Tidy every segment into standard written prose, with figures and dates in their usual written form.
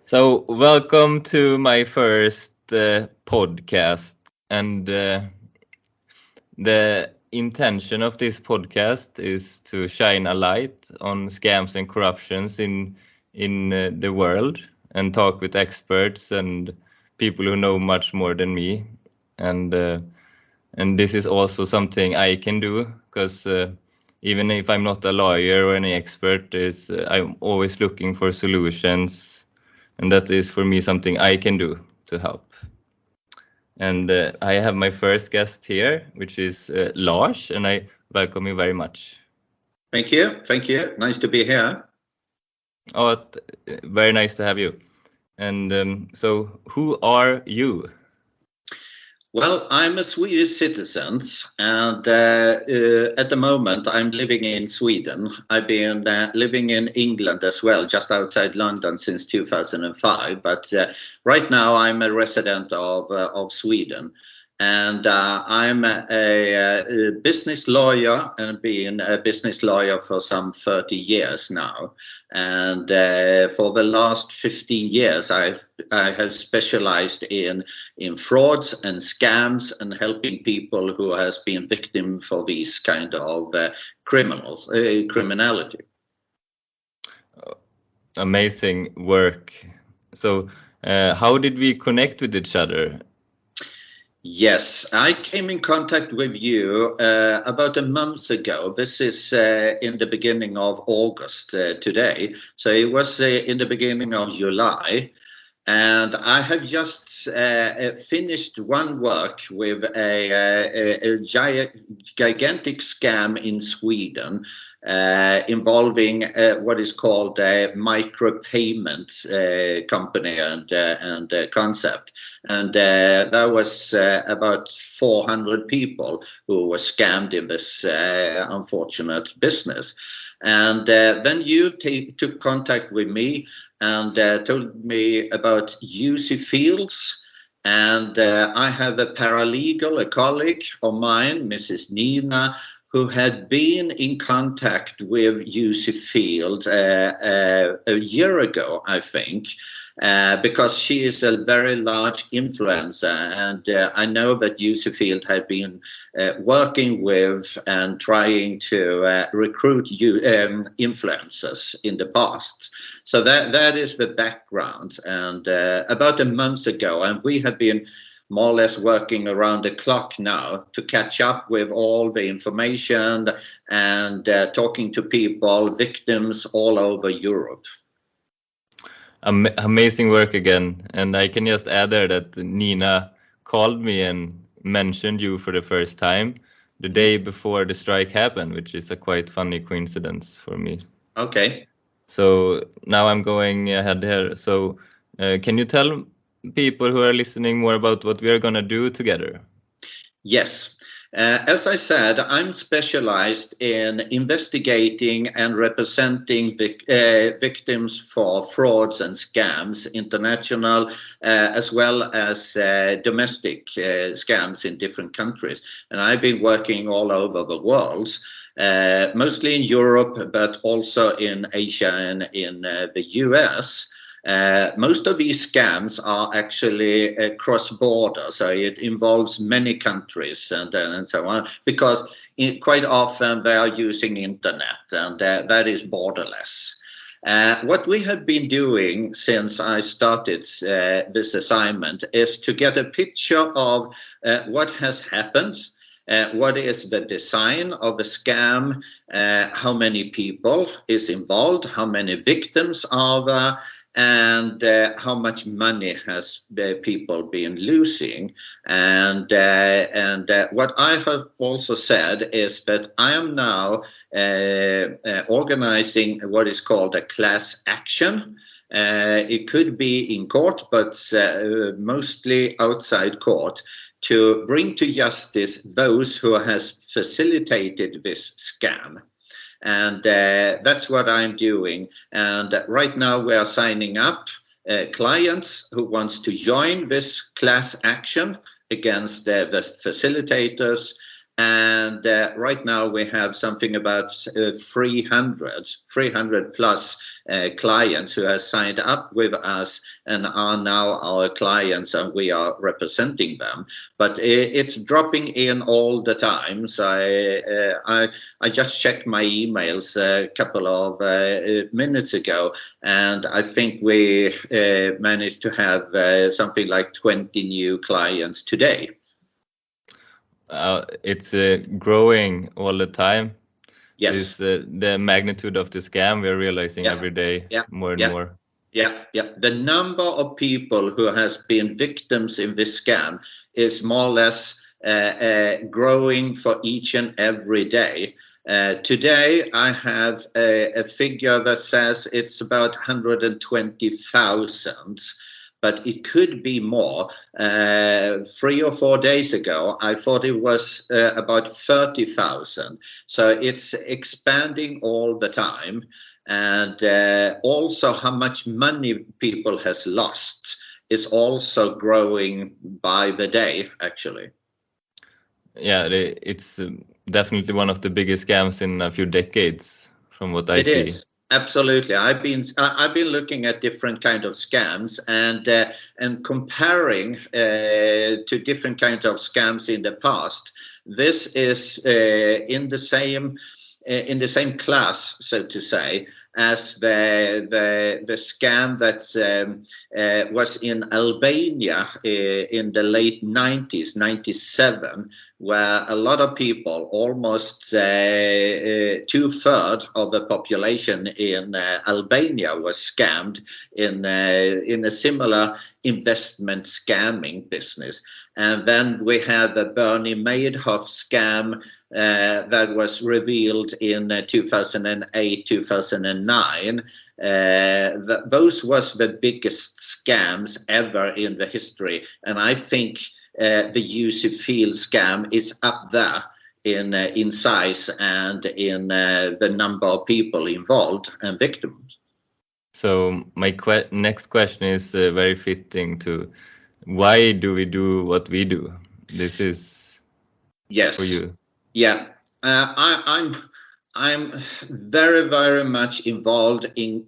So, welcome to my first podcast. And the intention of this podcast is to shine a light on scams and corruptions in the world and talk with experts and people who know much more than me. And and this is also something I can do because even if I'm not a lawyer or any expert, I'm always looking for solutions, and that is for me something I can do to help. And I have my first guest here, which is Lars, and I welcome you very much. Thank you. Thank you. Nice to be here. Oh, very nice to have you. And so, who are you? Well, I'm a Swedish citizen, and at the moment I'm living in Sweden. I've been living in England as well, just outside London since 2005. But right now I'm a resident of Sweden. And I'm a business lawyer and been a business lawyer for some 30 years now. And for the last 15 years, I have specialized in frauds and scams and helping people who has been victim for these kind of criminality. Amazing work. So, how did we connect with each other? Yes, I came in contact with you about a month ago. This is in the beginning of August today. So it was in the beginning of July. And I have just finished one work with a gigantic scam in Sweden involving what is called a micropayment company and concept. And there was about 400 people who were scammed in this unfortunate business. And then you took contact with me and told me about Juicyfields. And I have a paralegal, a colleague of mine, Mrs. Nina, who had been in contact with Juicyfields a year ago, I think. Because she is a very large influencer, and I know that Juicyfield had been working with and trying to recruit influencers in the past. So that is the background. And about a month ago, and we have been more or less working around the clock now to catch up with all the information and talking to people, victims all over Europe. Amazing work again. And I can just add there that Nina called me and mentioned you for the first time the day before the strike happened, which is a quite funny coincidence for me. Okay. So now I'm going ahead here. So can you tell people who are listening more about what we are going to do together? Yes. As I said, I'm specialized in investigating and representing victims for frauds and scams, international as well as domestic scams in different countries. And I've been working all over the world, mostly in Europe, but also in Asia and in the US. Most of these scams are actually cross-border, so it involves many countries and so on, because quite often they are using internet, and that is borderless. What we have been doing since I started this assignment is to get a picture of what has happened. What is the design of the scam, how many people is involved, how many victims are there, and how much money has people been losing. And what I have also said is that I am now organizing what is called a class action. It could be in court, but mostly outside court, to bring to justice those who has facilitated this scam. And that's what I'm doing. And right now we are signing up clients who wants to join this class action against the facilitators. And right now we have something about 300 plus clients who have signed up with us and are now our clients, and we are representing them. But it's dropping in all the time. So I just checked my emails a couple of minutes ago, and I think we managed to have something like 20 new clients today. It's growing all the time. Yes. The magnitude of the scam we're realizing every day more and more. Yeah. The number of people who has been victims in this scam is more or less growing for each and every day. Today I have a figure that says it's about 120,000. But it could be more. 3 or 4 days ago, I thought it was about 30,000. So it's expanding all the time. And also how much money people has lost is also growing by the day, actually. Yeah, it's definitely one of the biggest scams in a few decades, from what I see. It is. Absolutely. I've been looking at different kind of scams and comparing to different kind of scams in the past. This is in the same class, so to say, as the scam that was in Albania in the late 90s, 97, where a lot of people, almost 2/3 of the population in Albania, was scammed in a similar investment scamming business. And then we have the Bernie Madoff scam that was revealed in 2008, 2009. Those was the biggest scams ever in the history. And I think the Juicyfields scam is up there in size and in the number of people involved and victims. So my next question is very fitting to why do we do what we do? This is for you. Yeah, I'm very, very much involved in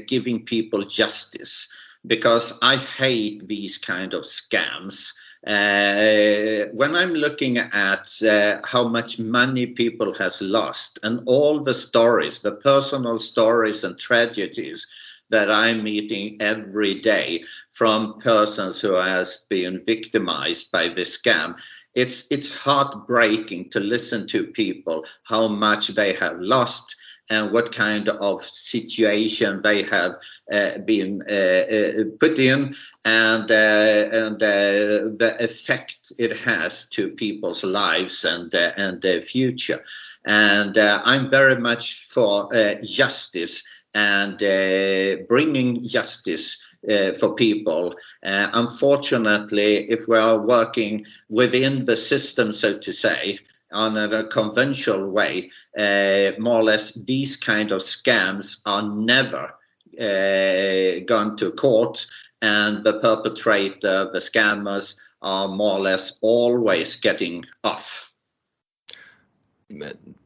giving people justice, because I hate these kind of scams. When I'm looking at how much money people has lost and all the stories, the personal stories and tragedies that I'm meeting every day from persons who has been victimized by this scam, it's heartbreaking to listen to people, how much they have lost and what kind of situation they have been put in, and the effect it has to people's lives and their future. And I'm very much for justice and bringing justice for people. Unfortunately, if we are working within the system, so to say, on a conventional way, more or less these kind of scams are never gone to court, and the perpetrator, the scammers, are more or less always getting off.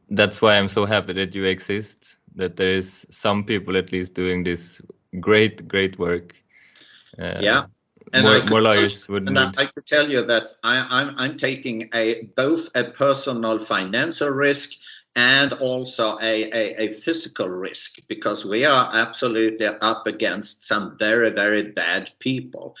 That's why I'm so happy that you exist, that there is some people at least doing this great work. And more lawyers would need. I could tell you that I'm taking both a personal financial risk and also a physical risk, because we are absolutely up against some very, very bad people.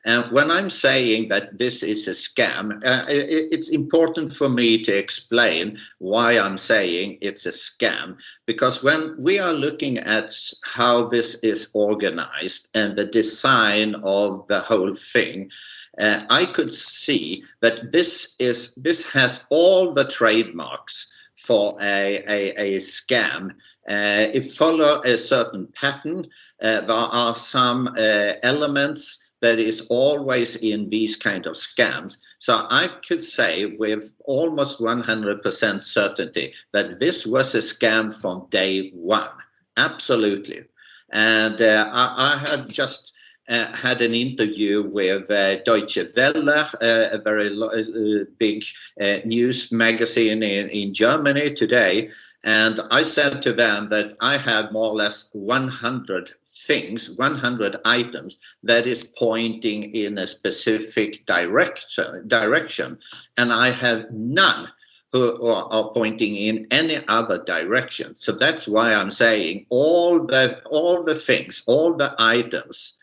And when I'm saying that this is a scam, it's important for me to explain why I'm saying it's a scam. Because when we are looking at how this is organized and the design of the whole thing, I could see that this has all the trademarks for a scam. It follows a certain pattern. There are some elements that is always in these kind of scams. So I could say with almost 100% certainty that this was a scam from day one. Absolutely. And I have just had an interview with Deutsche Welle, a very big news magazine in Germany today. And I said to them that I have more or less 100 things, 100 items that is pointing in a specific direction. And I have none who are pointing in any other direction. So that's why I'm saying all the things, all the items,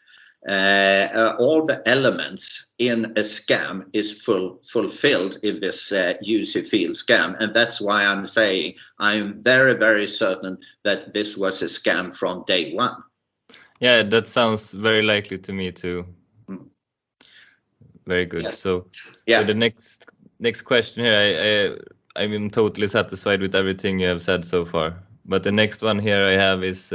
all the elements in a scam is fulfilled in this Juicyfields scam. And that's why I'm saying I'm very, very certain that this was a scam from day one. Yeah, that sounds very likely to me too. Very good. Yes. So the next question here, I'm totally satisfied with everything you have said so far. But the next one here I have is,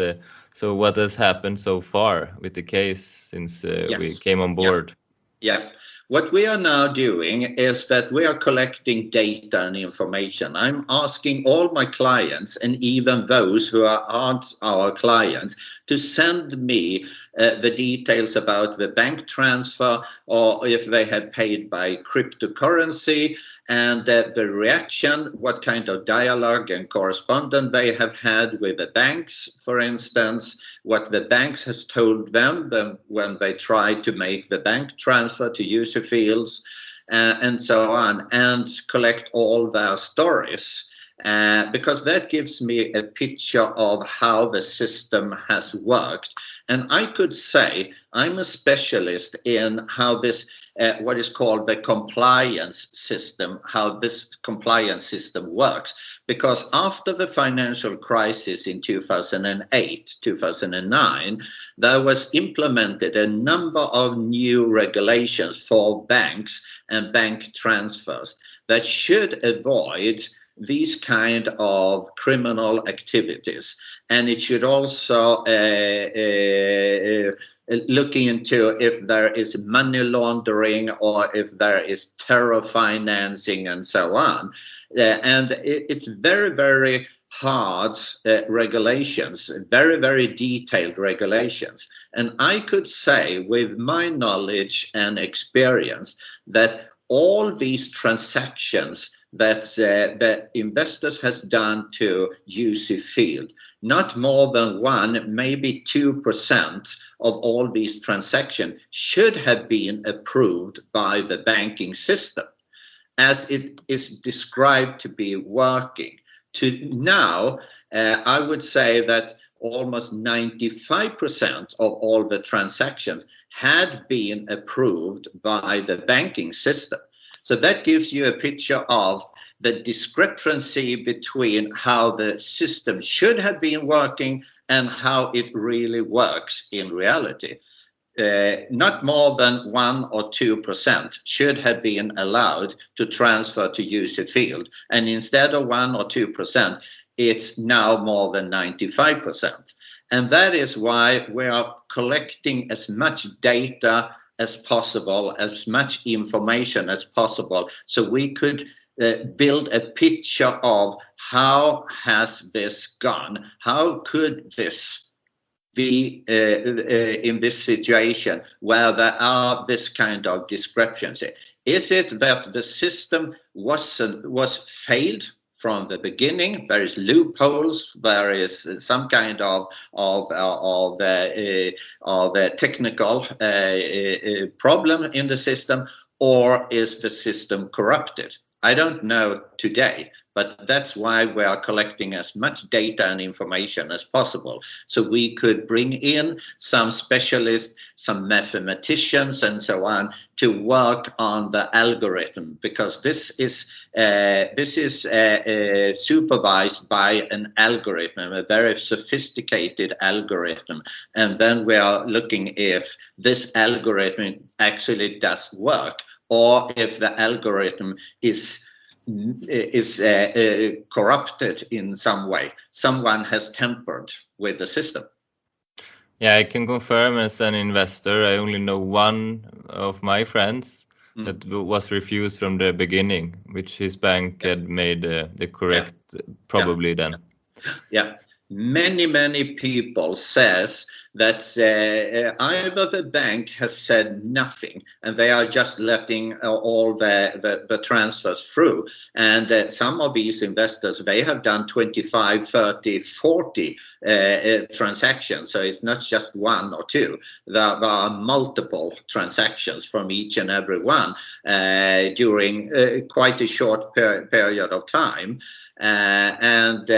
so what has happened so far with the case since we came on board? Yeah. What we are now doing is that we are collecting data and information. I'm asking all my clients, and even those who aren't our clients, to send me the details about the bank transfer, or if they have paid by cryptocurrency, and the reaction, what kind of dialogue and correspondence they have had with the banks, for instance, what the banks has told them when they try to make the bank transfer to Juicyfields, and so on, and collect all their stories. Because that gives me a picture of how the system has worked. And I could say I'm a specialist in how this, what is called the compliance system, how this compliance system works. Because after the financial crisis in 2008, 2009, there was implemented a number of new regulations for banks and bank transfers that should avoid these kind of criminal activities, and it should also look into if there is money laundering or if there is terror financing and so on. And it's very, very hard regulations, very, very detailed regulations. And I could say with my knowledge and experience that all these transactions that the investors has done to Juicyfield, not more than 1%, maybe 2% of all these transactions should have been approved by the banking system as it is described to be working. To now, I would say that almost 95% of all the transactions had been approved by the banking system. So that gives you a picture of the discrepancy between how the system should have been working and how it really works in reality. Not more than 1 or 2% should have been allowed to transfer to Juicyfield. And instead of 1 or 2%, it's now more than 95%. And that is why we are collecting as much data as possible, as much information as possible, so we could build a picture of how has this gone, how could this be in this situation where there are this kind of discrepancy. Is it that the system was failed from the beginning? There is loopholes. There is some kind of technical problem in the system, or is the system corrupted? I don't know today, but that's why we are collecting as much data and information as possible. So we could bring in some specialists, some mathematicians and so on to work on the algorithm, because this is supervised by an algorithm, a very sophisticated algorithm. And then we are looking if this algorithm actually does work, or if the algorithm is corrupted in some way. Someone has tampered with the system. Yeah, I can confirm as an investor, I only know one of my friends that was refused from the beginning, which his bank had made the correct, probably then. Yeah. Many people says that either the bank has said nothing and they are just letting all the transfers through, and some of these investors, they have done 25, 30, 40 transactions, so it's not just one or two. There are multiple transactions from each and every one during quite a short period of time. And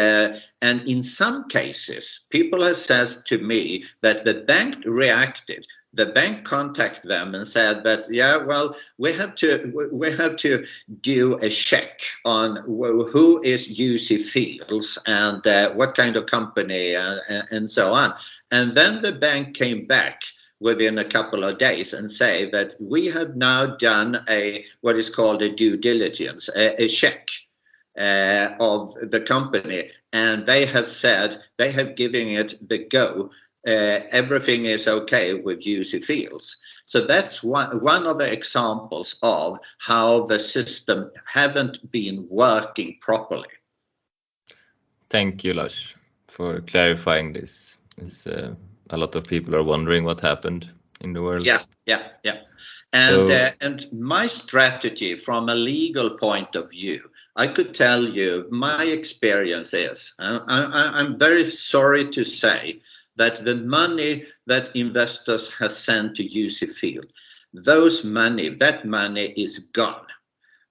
in some cases, people have said to me that the bank reacted. The bank contacted them and said that, yeah, well, we have to do a check on who is Juicyfields and what kind of company and so on. And then the bank came back within a couple of days and say that we have now done what is called a due diligence, a check of the company, and they have said, they have given it the go. Everything is okay with Juicyfields. So that's one of the examples of how the system haven't been working properly. Thank you, Lars, for clarifying this. A lot of people are wondering what happened in the world. Yeah. And my strategy from a legal point of view, I could tell you my experience is, I'm very sorry to say, that the money that investors have sent to Juicyfield, that money is gone.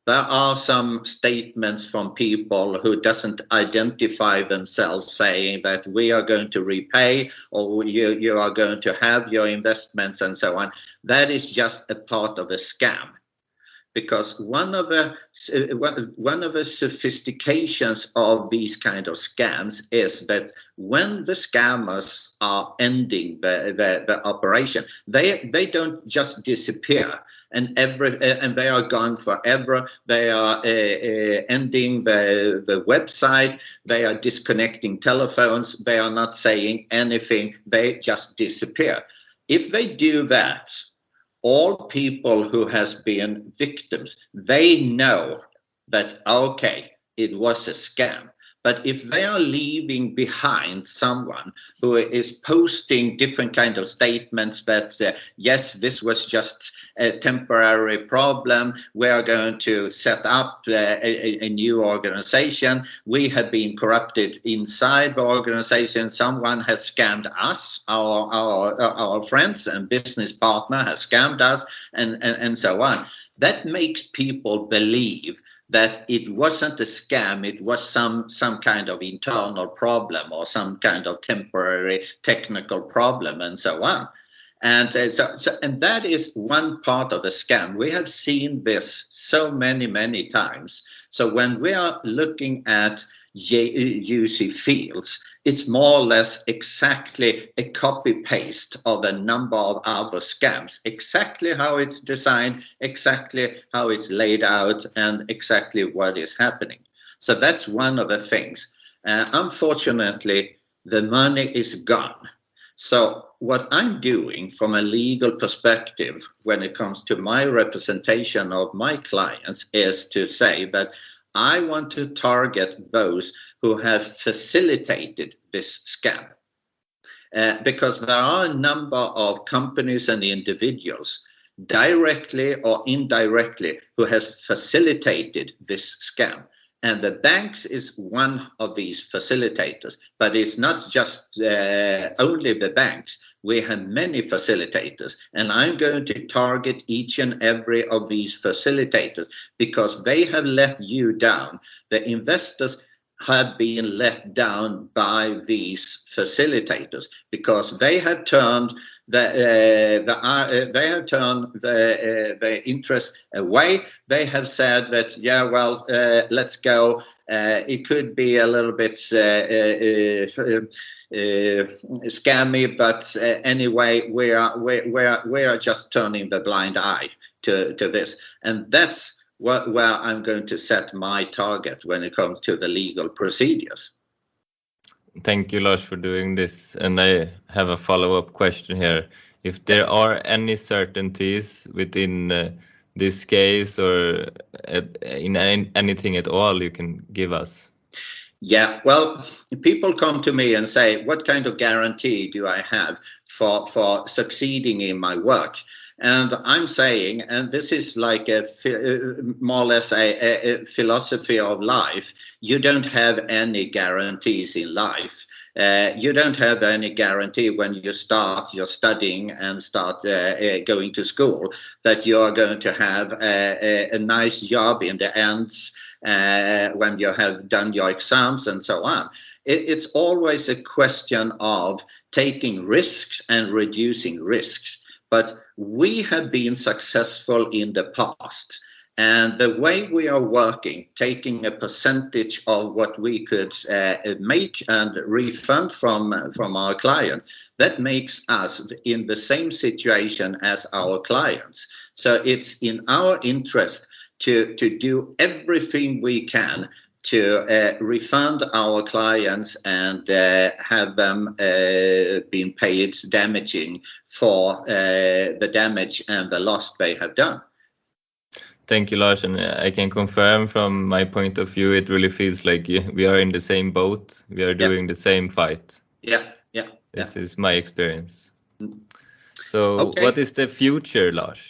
There are some statements from people who doesn't identify themselves saying that we are going to repay, or you are going to have your investments and so on. That is just a part of a scam. Because one of the sophistications of these kind of scams is that when the scammers are ending the operation, they don't just disappear and they are gone forever. They are ending the website. They are disconnecting telephones. They are not saying anything. They just disappear. If they do that, all people who has been victims, they know that, okay, it was a scam. But if they are leaving behind someone who is posting different kind of statements that, yes, this was just a temporary problem, we are going to set up a new organization, we have been corrupted inside the organization, someone has scammed us, our friends and business partner has scammed us, and so on. That makes people believe that it wasn't a scam, it was some kind of internal problem or some kind of temporary technical problem and so on. And and that is one part of the scam. We have seen this so many times. So when we are looking at Juicyfields, it's more or less exactly a copy-paste of a number of other scams, exactly how it's designed, exactly how it's laid out, and exactly what is happening. So that's one of the things. Unfortunately, the money is gone. So what I'm doing from a legal perspective when it comes to my representation of my clients is to say that I want to target those who have facilitated this scam. Because there are a number of companies and individuals, directly or indirectly, who has facilitated this scam. And the banks is one of these facilitators, but it's not just only the banks. We have many facilitators, and I'm going to target each and every of these facilitators because they have let you down. The investors have been let down by these facilitators because they have turned the interest away. They have said that, yeah, well, let's go. It could be a little bit scammy, but anyway, we are just turning the blind eye to this, and that's where I'm going to set my target when it comes to the legal procedures. Thank you, Lars, for doing this. And I have a follow-up question here. If there are any certainties within this case or in anything at all you can give us? Yeah, well, people come to me and say, what kind of guarantee do I have for succeeding in my work. And I'm saying, and this is like more or less a philosophy of life, you don't have any guarantees in life. You don't have any guarantee when you start your studying and start going to school that you are going to have a nice job in the end when you have done your exams and so on. It's always a question of taking risks and reducing risks. But we have been successful in the past. And the way we are working, taking a percentage of what we could make and refund from our client, that makes us in the same situation as our clients. So it's in our interest to do everything we can to refund our clients and have them being paid damaging for the damage and the loss they have done. Thank you, Lars. And I can confirm from my point of view, it really feels like we are in the same boat. We are doing the same fight. Yeah. This is my experience. So what is the future, Lars?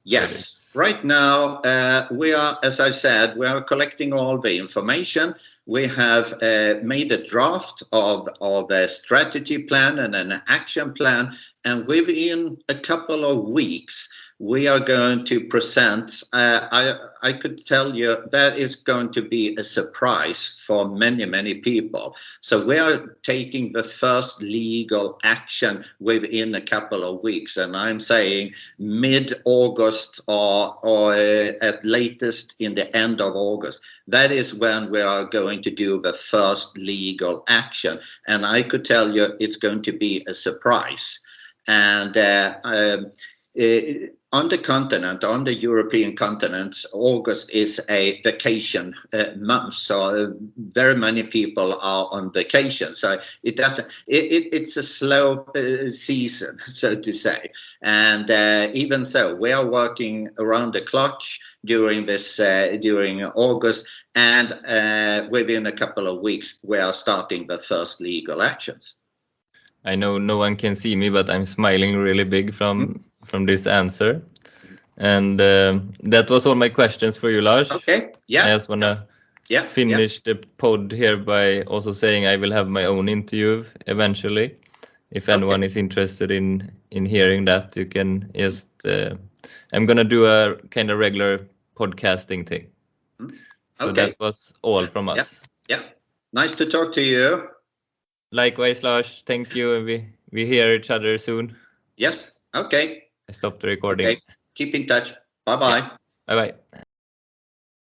Yes. Right now, we are, as I said, we are collecting all the information. We have made a draft of a strategy plan and an action plan. And within a couple of weeks, we are going to present, I could tell you that is going to be a surprise for many, many people. So we are taking the first legal action within a couple of weeks. And I'm saying mid-August or at latest in the end of August. That is when we are going to do the first legal action. And I could tell you it's going to be a surprise. And on the continent, on the European continent, August is a vacation month. So very many people are on vacation. So it's a slow season, so to say. And even so, we are working around the clock during August, and within a couple of weeks, we are starting the first legal actions. I know no one can see me, but I'm smiling really big from this answer. And that was all my questions for you, Lars. Okay. Yeah. I just want to finish the pod here by also saying I will have my own interview eventually. If anyone is interested in hearing that, you can just. I'm gonna do a kind of regular podcasting thing. So that was all from us. Yeah. Nice to talk to you. Likewise, Lars. Thank you. We hear each other soon. Yes. Okay. I stopped the recording. Okay. Keep in touch. Bye-bye. Bye-bye.